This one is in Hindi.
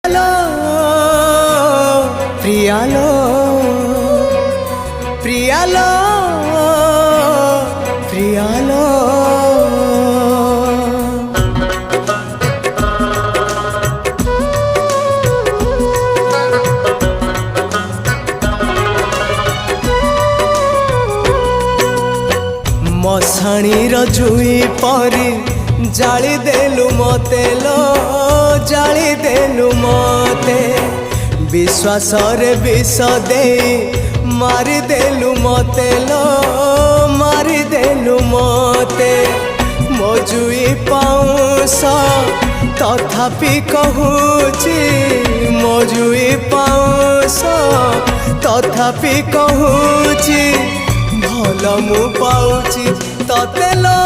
लो प्रिया लो प्रिया लो प्रिया लो। मशाणी जुई परी जाली देलु मते लो जाली देलु मते विश्वास रे विष दे मारी देलु मते लो मारी देलु मते मो जुई पाउस तथापि कहूची मो जुई पाउस तथापि कहूची भल मु पाउची तते लो।